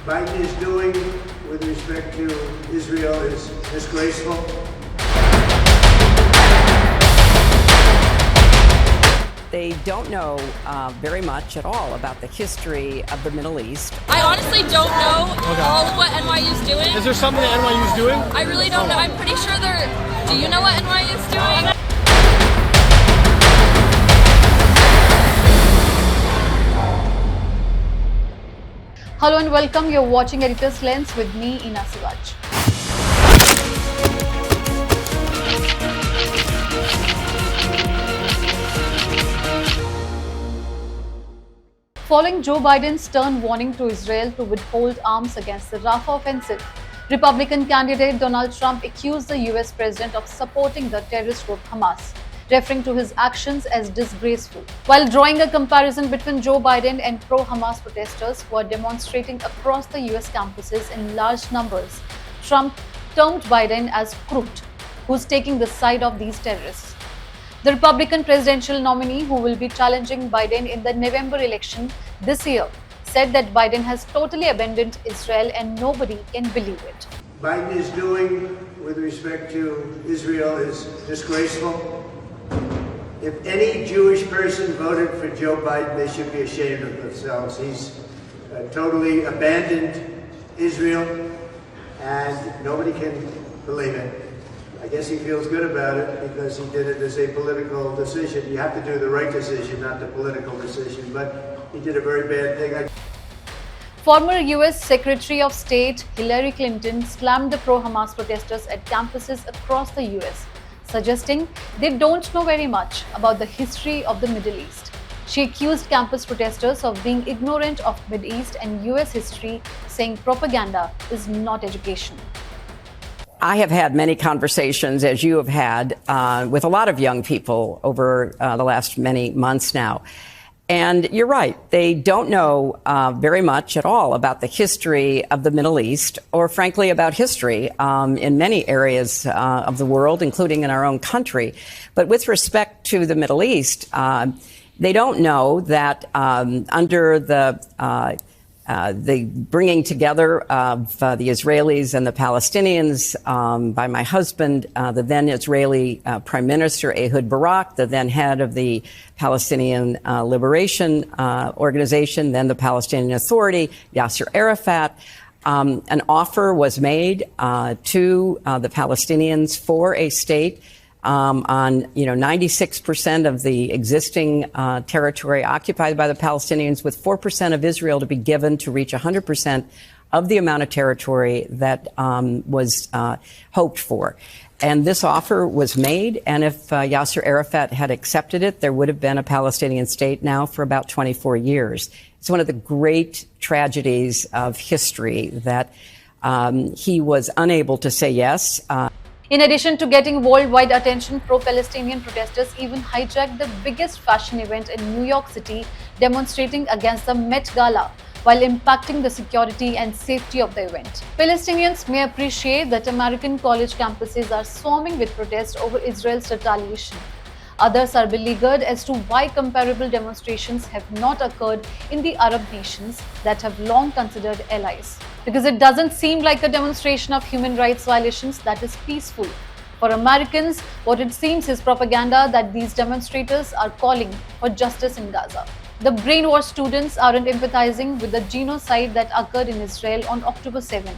Biden is doing with respect to Israel is disgraceful. They don't know very much at all about the history of the Middle East. I honestly don't know all of what NYU is doing. Is there something that NYU is doing? I really don't know. I'm pretty sure they're... Do you know what NYU is doing? Hello and welcome. You're watching Editor's Lens with me, Ina Siraj. Following Joe Biden's stern warning to Israel to withhold arms against the Rafah offensive, Republican candidate Donald Trump accused the US president of supporting the terrorist group Hamas, referring to his actions as disgraceful. While drawing a comparison between Joe Biden and pro-Hamas protesters who are demonstrating across the US campuses in large numbers, Trump termed Biden as crooked, who's taking the side of these terrorists. The Republican presidential nominee, who will be challenging Biden in the November election this year, said that Biden has totally abandoned Israel and nobody can believe it. Biden is doing with respect to Israel is disgraceful. If any Jewish person voted for Joe Biden, they should be ashamed of themselves. He's totally abandoned Israel, and nobody can believe it. I guess he feels good about it because he did it as a political decision. You have to do the right decision, not the political decision, but he did a very bad thing. Former US Secretary of State Hillary Clinton slammed the pro-Hamas protesters at campuses across the US, suggesting they don't know very much about the history of the Middle East. She accused campus protesters of being ignorant of Middle East and US history, saying propaganda is not education. I have had many conversations, as you have had, with a lot of young people over the last many months now. And you're right, they don't know very much at all about the history of the Middle East, or frankly about history in many areas of the world, including in our own country. But with respect to the Middle East, they don't know that under the bringing together of the Israelis and the Palestinians by my husband, the then Israeli Prime Minister Ehud Barak, the then head of the Palestinian Liberation Organization, then the Palestinian Authority, Yasser Arafat. An offer was made to the Palestinians for a state on 96% of the existing territory occupied by the Palestinians, with 4% of Israel to be given to reach 100% of the amount of territory that was hoped for. And this offer was made, and if Yasser Arafat had accepted it, there would have been a Palestinian state now for about 24 years. It's one of the great tragedies of history that he was unable to say yes. In addition to getting worldwide attention, pro-Palestinian protesters even hijacked the biggest fashion event in New York City, demonstrating against the Met Gala, while impacting the security and safety of the event. Palestinians may appreciate that American college campuses are swarming with protests over Israel's retaliation. Others are beleaguered as to why comparable demonstrations have not occurred in the Arab nations that have long considered allies. Because it doesn't seem like a demonstration of human rights violations that is peaceful. For Americans, what it seems is propaganda that these demonstrators are calling for justice in Gaza. The brainwashed students aren't empathizing with the genocide that occurred in Israel on October 7.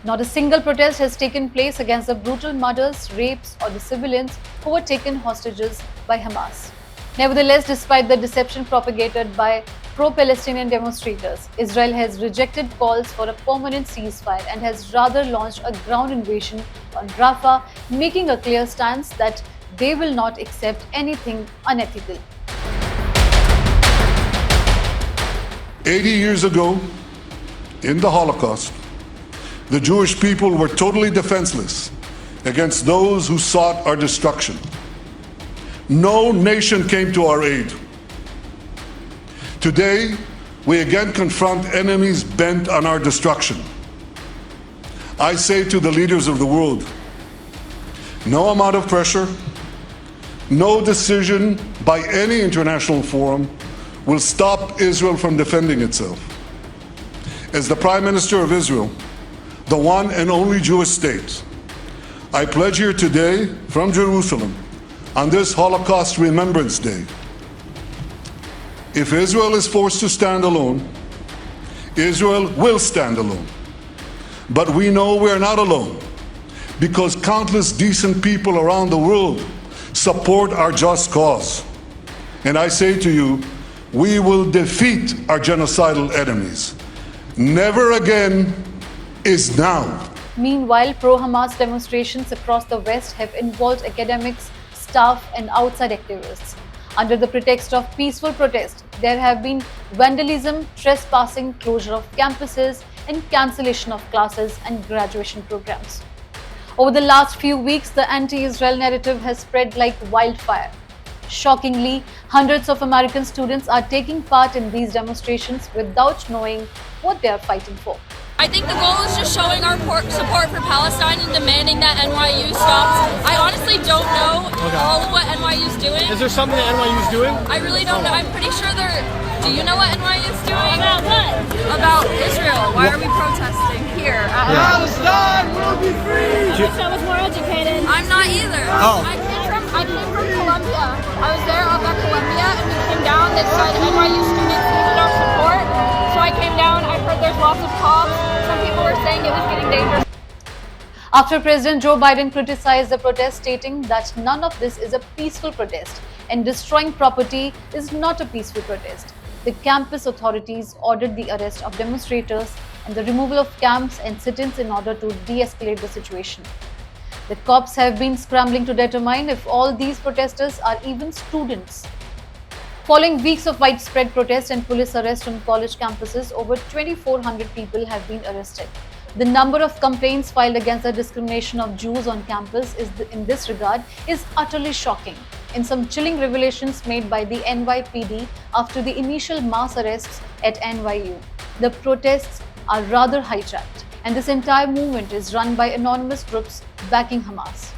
Not a single protest has taken place against the brutal murders, rapes, or the civilians who were taken hostages by Hamas. Nevertheless, despite the deception propagated by pro-Palestinian demonstrators, Israel has rejected calls for a permanent ceasefire and has rather launched a ground invasion on Rafah, making a clear stance that they will not accept anything unethical. 80 years ago, in the Holocaust, the Jewish people were totally defenseless against those who sought our destruction. No nation came to our aid. Today, we again confront enemies bent on our destruction. I say to the leaders of the world, no amount of pressure, no decision by any international forum will stop Israel from defending itself. as the Prime Minister of Israel, the one and only Jewish state, I pledge here today from Jerusalem on this Holocaust Remembrance Day, if Israel is forced to stand alone, Israel will stand alone. But we know we're not alone, because countless decent people around the world support our just cause. And I say to you, we will defeat our genocidal enemies. Never again is now. Meanwhile, pro-Hamas demonstrations across the West have involved academics, staff, and outside activists. Under the pretext of peaceful protest, there have been vandalism, trespassing, closure of campuses, and cancellation of classes and graduation programs. Over the last few weeks, the anti-Israel narrative has spread like wildfire. Shockingly, hundreds of American students are taking part in these demonstrations without knowing what they are fighting for. I think the goal is just showing our support for Palestine and demanding that NYU stops. I honestly don't know all of what NYU is doing. Is there something that NYU is doing? I really don't know. I'm pretty sure they're... Do you know what NYU is doing? About what? About Israel. Why are we protesting here? Palestine will be free! I wish I was more educated. I'm not either. Oh. I came from Columbia. I was there up at Columbia and we came down. They said NYU students needed our support. So I came down. I heard there's lots of talks. Some people were saying it was getting dangerous. After President Joe Biden criticized the protest, stating that none of this is a peaceful protest and destroying property is not a peaceful protest, the campus authorities ordered the arrest of demonstrators and the removal of camps and sit-ins in order to de-escalate the situation. The cops have been scrambling to determine if all these protesters are even students. Following weeks of widespread protest and police arrest on college campuses, over 2,400 people have been arrested. The number of complaints filed against the discrimination of Jews on campus in this regard is utterly shocking. In some chilling revelations made by the NYPD after the initial mass arrests at NYU, the protests are rather hijacked, and this entire movement is run by anonymous groups backing Hamas.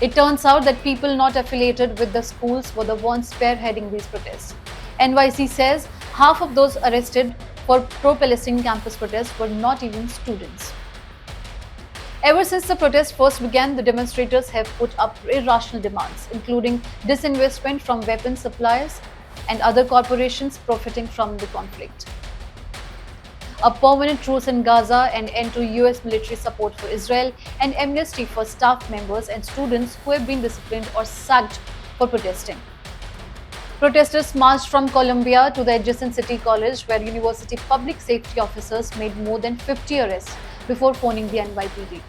It turns out that people not affiliated with the schools were the ones spearheading these protests. NYC says half of those arrested for pro-Palestinian campus protests were not even students. Ever since the protest first began, the demonstrators have put up irrational demands, including disinvestment from weapons suppliers and other corporations profiting from the conflict, a permanent truce in Gaza, an end to US military support for Israel, and amnesty for staff members and students who have been disciplined or sacked for protesting. Protesters marched from Columbia to the adjacent City College, where university public safety officers made more than 50 arrests before phoning the NYPD.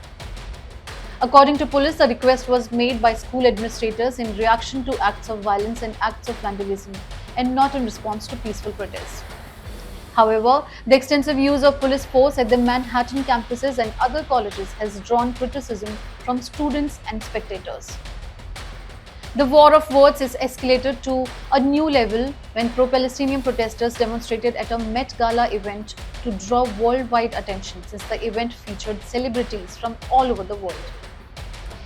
According to police, the request was made by school administrators in reaction to acts of violence and acts of vandalism, and not in response to peaceful protests. However, the extensive use of police force at the Manhattan campuses and other colleges has drawn criticism from students and spectators. The war of words is escalated to a new level when pro-Palestinian protesters demonstrated at a Met Gala event to draw worldwide attention, since the event featured celebrities from all over the world.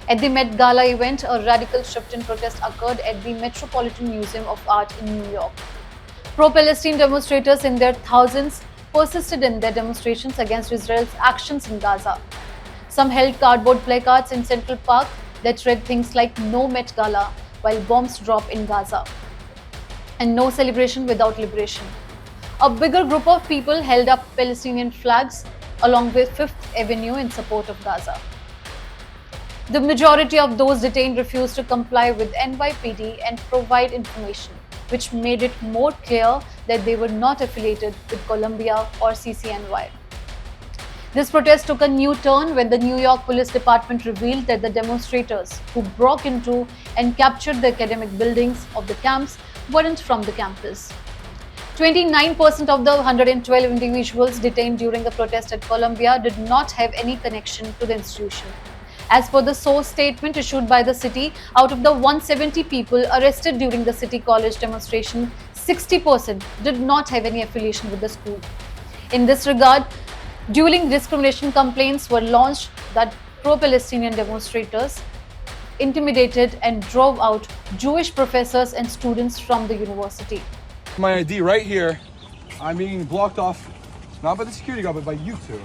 At the Met Gala event, a radical shift in protest occurred at the Metropolitan Museum of Art in New York. Pro-Palestine demonstrators in their thousands persisted in their demonstrations against Israel's actions in Gaza. Some held cardboard placards in Central Park that read things like "No Met Gala" while bombs drop in Gaza, and "No celebration without liberation." A bigger group of people held up Palestinian flags along with Fifth Avenue in support of Gaza. The majority of those detained refused to comply with NYPD and provide information, which made it more clear that they were not affiliated with Columbia or CCNY. This protest took a new turn when the New York Police Department revealed that the demonstrators who broke into and captured the academic buildings of the camps weren't from the campus. 29% of the 112 individuals detained during the protest at Columbia did not have any connection to the institution. As per the source statement issued by the city, out of the 170 people arrested during the City College demonstration, 60% did not have any affiliation with the school. In this regard, dueling discrimination complaints were launched that pro-Palestinian demonstrators intimidated and drove out Jewish professors and students from the university. My ID right here. I'm being blocked off Not by the security guard, but by you two.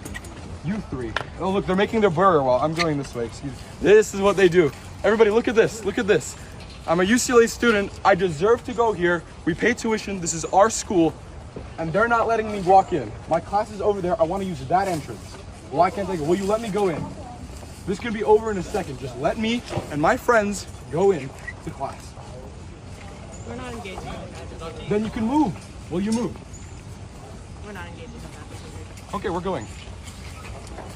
You three. Oh, look, they're making their burger while I'm going this way. Excuse me. This is what they do. Everybody, look at this. Look at this. I'm a UCLA student. I deserve to go here. We pay tuition. This is our school. And they're not letting me walk in. My class is over there. I want to use that entrance. Why can't they go? Will you let me go in? This could be over in a second. Just let me and my friends go in to class. We're not engaging in that. Then you can move. Will you move? We're not engaging in that. Okay, we're going.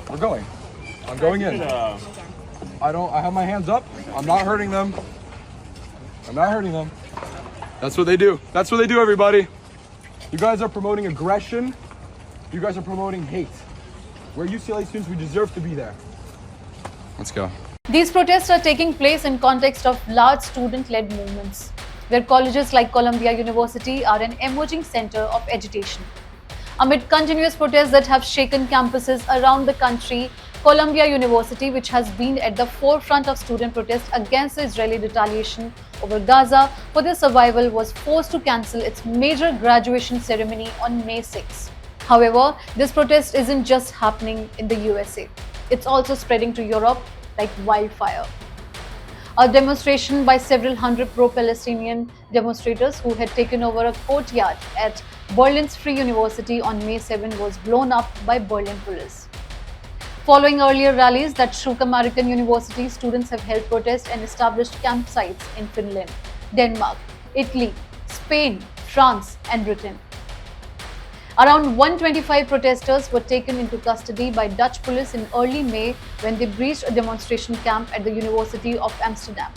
We're going. I'm going in. I have my hands up. I'm not hurting them. I'm not hurting them. That's what they do. That's what they do, everybody. You guys are promoting aggression. You guys are promoting hate. We're UCLA students. We deserve to be there. Let's go. These protests are taking place in context of large student-led movements, where colleges like Columbia University are an emerging center of agitation. Amid continuous protests that have shaken campuses around the country, Columbia University, which has been at the forefront of student protests against the Israeli retaliation over Gaza for their survival, was forced to cancel its major graduation ceremony on May 6. However, this protest isn't just happening in the USA. It's also spreading to Europe like wildfire. A demonstration by several hundred pro-Palestinian demonstrators who had taken over a courtyard at Berlin's Free University on May 7 was blown up by Berlin police. Following earlier rallies that shook American universities, students have held protests and established campsites in Finland, Denmark, Italy, Spain, France, and Britain. Around 125 protesters were taken into custody by Dutch police in early May when they breached a demonstration camp at the University of Amsterdam.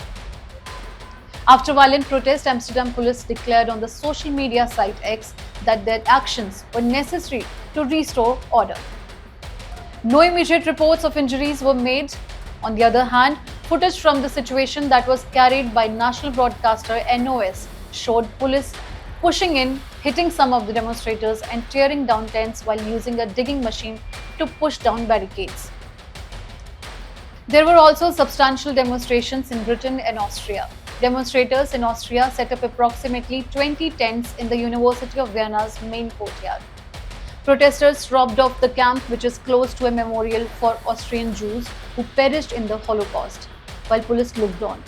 After violent protest, Amsterdam police declared on the social media site X that their actions were necessary to restore order. No immediate reports of injuries were made. On the other hand, footage from the situation that was carried by national broadcaster NOS showed police pushing in, hitting some of the demonstrators and tearing down tents while using a digging machine to push down barricades. There were also substantial demonstrations in Britain and Austria. Demonstrators in Austria set up approximately 20 tents in the University of Vienna's main courtyard. Protesters robbed off the camp, which is close to a memorial for Austrian Jews who perished in the Holocaust, while police looked on.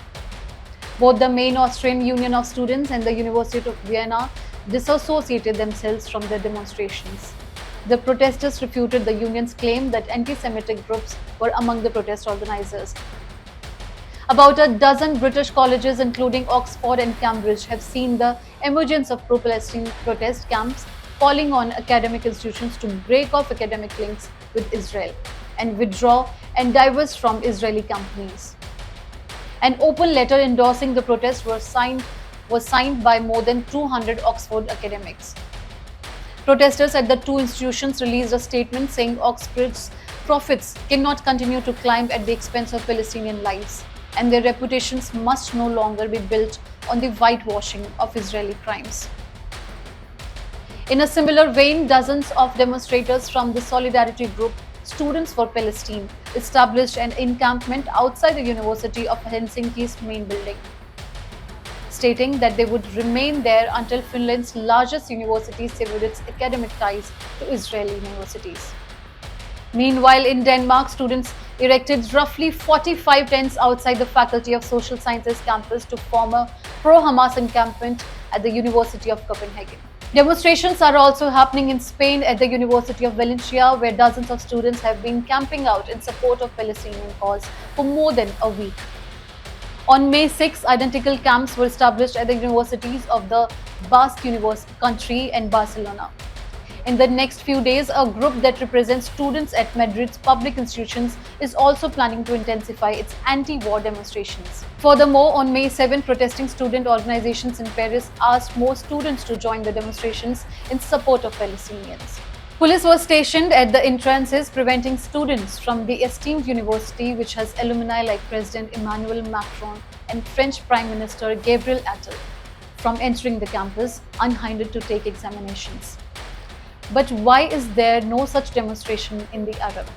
Both the main Austrian Union of Students and the University of Vienna disassociated themselves from the demonstrations. The protesters refuted the union's claim that anti-Semitic groups were among the protest organizers. About a dozen British colleges, including Oxford and Cambridge, have seen the emergence of pro-Palestine protest camps, calling on academic institutions to break off academic links with Israel and withdraw and divest from Israeli companies. An open letter endorsing the protest was signed by more than 200 Oxford academics. Protesters at the two institutions released a statement saying Oxford's profits cannot continue to climb at the expense of Palestinian lives, and their reputations must no longer be built on the whitewashing of Israeli crimes. In a similar vein, dozens of demonstrators from the solidarity group Students for Palestine established an encampment outside the University of Helsinki's main building, stating that they would remain there until Finland's largest university severed its academic ties to Israeli universities. Meanwhile, in Denmark, students erected roughly 45 tents outside the Faculty of Social Sciences campus to form a pro-Hamas encampment at the University of Copenhagen. Demonstrations are also happening in Spain at the University of Valencia, where dozens of students have been camping out in support of Palestinian cause for more than a week. On May 6, identical camps were established at the universities of the Basque country and Barcelona. In the next few days, a group that represents students at Madrid's public institutions is also planning to intensify its anti-war demonstrations. Furthermore, on May 7, protesting student organizations in Paris asked more students to join the demonstrations in support of Palestinians. Police was stationed at the entrances, preventing students from the esteemed university, which has alumni like President Emmanuel Macron and French Prime Minister Gabriel Attal, from entering the campus unhindered to take examinations. But why is there no such demonstration in the Arab?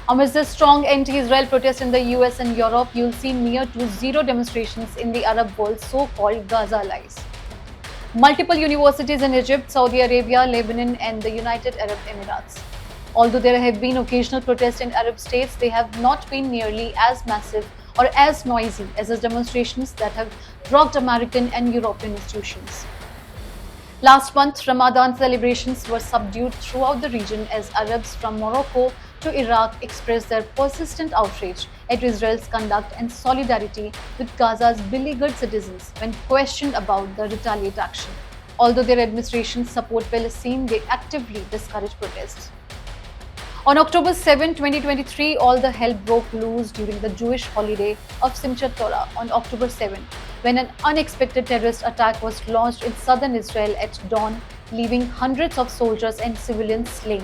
Amidst the strong anti-Israel protest in the US and Europe, you'll see near to zero demonstrations in the Arab world's so-called Gaza allies. multiple universities in Egypt, Saudi Arabia, Lebanon, and the United Arab Emirates. Although there have been occasional protests in Arab states, they have not been nearly as massive or as noisy as the demonstrations that have rocked American and European institutions. Last month, Ramadan celebrations were subdued throughout the region as Arabs from Morocco to Iraq expressed their persistent outrage at Israel's conduct and solidarity with Gaza's beleaguered citizens when questioned about the retaliate action. Although their administrations support Palestine, they actively discourage protests. On October 7, 2023, all the hell broke loose during the Jewish holiday of Simchat Torah on October 7, when an unexpected terrorist attack was launched in southern Israel at dawn, leaving hundreds of soldiers and civilians slain,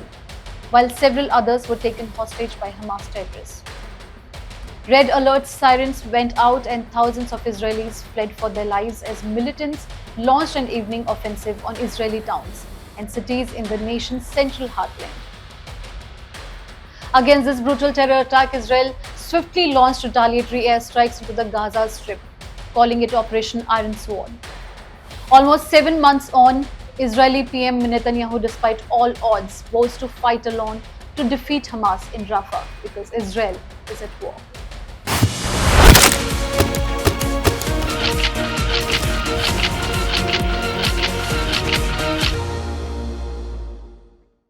while several others were taken hostage by Hamas terrorists. Red alert sirens went out and thousands of Israelis fled for their lives as militants launched an evening offensive on Israeli towns and cities in the nation's central heartland. Against this brutal terror attack, Israel swiftly launched retaliatory airstrikes into the Gaza Strip, calling it Operation Iron Sword. Almost 7 months on, Israeli PM Netanyahu, despite all odds, vows to fight alone to defeat Hamas in Rafah because Israel is at war.